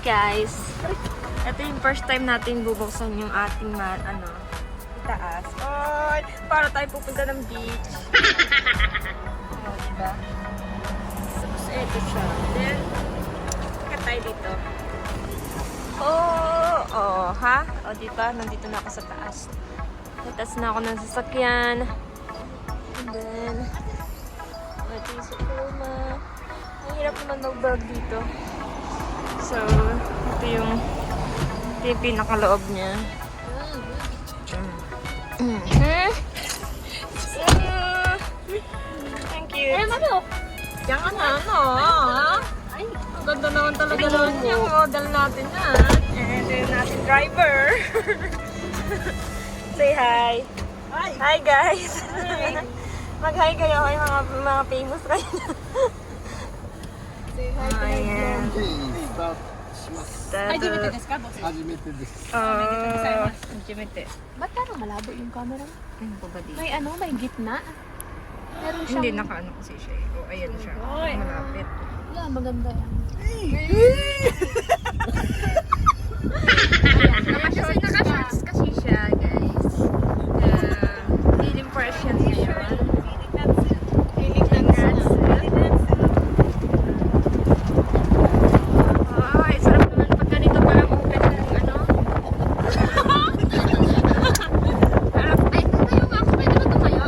guys. Ito yung first time natin bubuksan yung ating itaas. Oh, para tayo pupunta ng beach. Oh, diba? Tapos ito siya. Then, ikat tayo dito. Oh, ha? O, diba? Nandito na ako sa taas. Natas na ako ng sasakyan. And then, ito yung Suprema. Ang hirap naman mag-vlog dito. So, ito yung pinakaloob niya. So, thank you. Diyan ka na, ano? Ay, ang ganda naman talaga naman yung model natin na. And then natin driver. Say hi. Hi! Hi guys. Mag-hi kayo kay mga famous kayo. Say hi to my Ayan. vlog. 初めてですか、ボス？初めてです。Jimete. Ba't parang malabo yung camera mo? Ano po ba dito? May gitna? Meron siyang... Hindi, nakaano kasi siya. O, ayan siya. Oy. Malapit. Yeah, maganda yan. Naka-shorts kasi siya, guys. Feeling Persian ngayon. Feeling dance. Ay, sarap naman pag ganito parang open ng ano. Ay, tumayo nga ako. Pwede ba tumayo?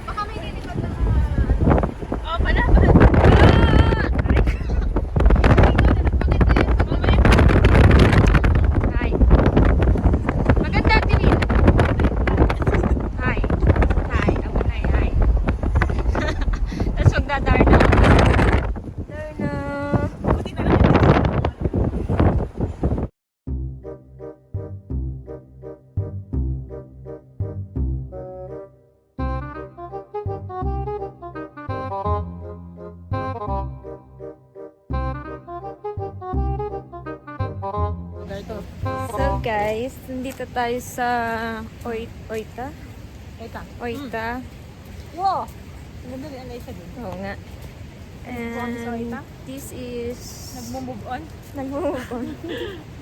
Baka may lilipat na Oh, pala. Hi. Maganda din. Hi. Hi. Ako na hi. Tapos magdadarna. Darna. So guys, nandito tayo sa Oita. Oita. Wow! Maganda rin alay sa din. Oo nga. From sa Oita? And this is... Nag-move on? Nag-move on.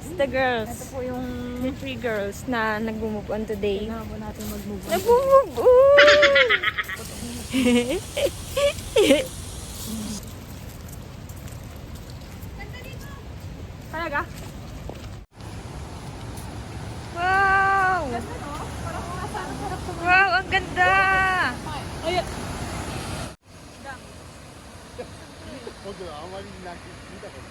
It's the girls. Ito po yung... The 3 girls na nag-move on today. Kailangan po natin mag-move on. Nag-move on! Talaga? Wow! Parang masarap sa Wow, ang ganda! Ayan! 僕はあまり泣き見たことない。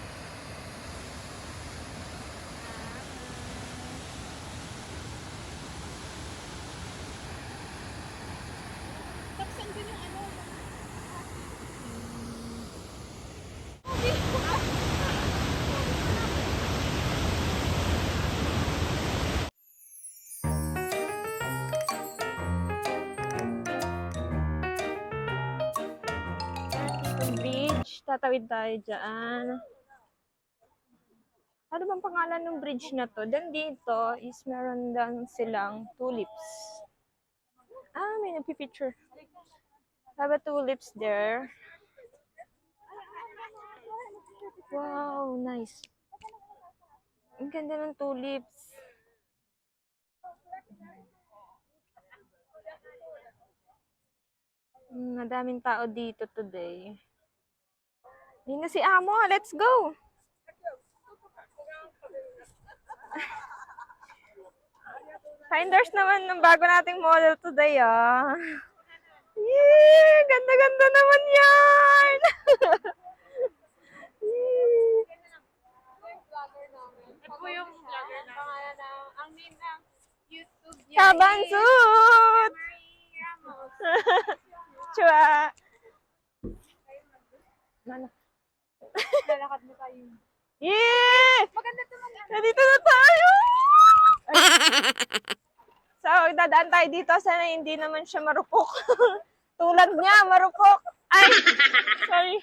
Taksan din yung ano. Yung bridge, tatawid tayo dyan. Ano bang pangalan ng bridge na to? Then dito is meron lang silang tulips. Ah, may nagpipicture. Have a tulips there. Wow, nice. Ang ganda ng tulips. Madaming tao dito today. Hindi na si Amo. Let's go! Finders naman ng bago nating model today, ah. Yee! Ganda-ganda naman yan! Yee! Ito po yung vlogger na pangalan ng ang name ng YouTube niya. Kabansut! Marie Ramos. Chua! Lalakad mo tayo. Yee! Maganda naman yan. Nandito na tayo! So, dadaan tayo dito. Sana hindi naman siya marupok. Tulad niya, marupok. Ay! Sorry.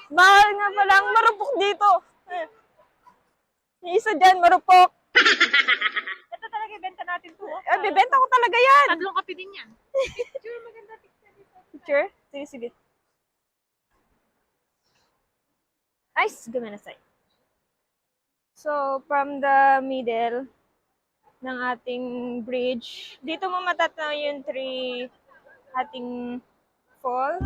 Bawal nga palang marupok dito. Yung isa dyan, marupok. Ito talaga benta natin to. Bibenta ko talaga yan. Tatlong kape din yan. Sure, maganda picture. picture? Sige, sige. Ay, gumanasay. So, from the middle ng ating bridge, dito mo matatanaw yung three ating falls.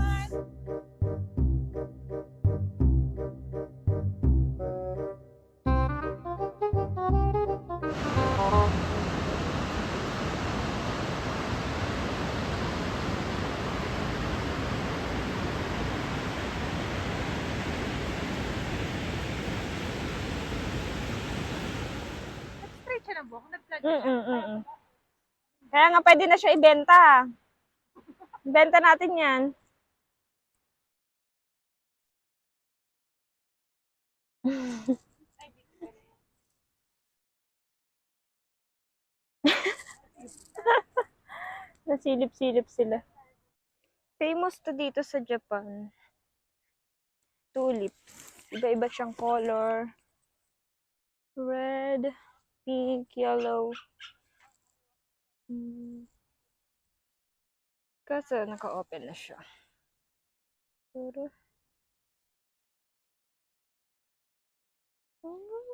Straight siya ng buhok. Nag-vlog Kaya nga pwede na siya ibenta. Ibenta natin yan. Nasilip-silip sila. Famous to dito sa Japan. Tulips. Iba-iba siyang color. Red, pink, yellow. Kaso naka-open na siya. Pero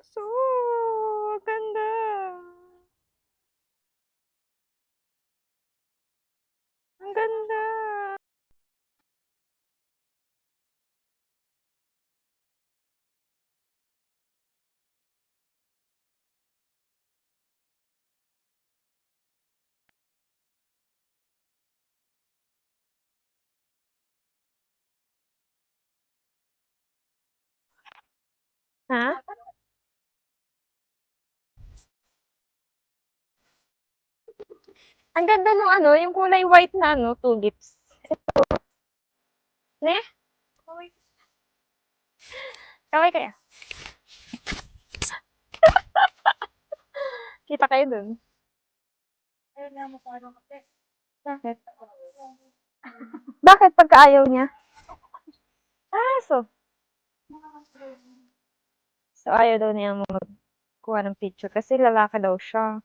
so ganda. Ang ganda. Ha? Ang ganda nung ano, yung kulay white na ano, tulips. Ne? Kaway kaya? Kita kayo dun. Ayun na mo parang kape. Bakit? Bakit pagka ayaw niya? Ah, so ayaw daw niya magkuha ng picture kasi lalaki daw siya.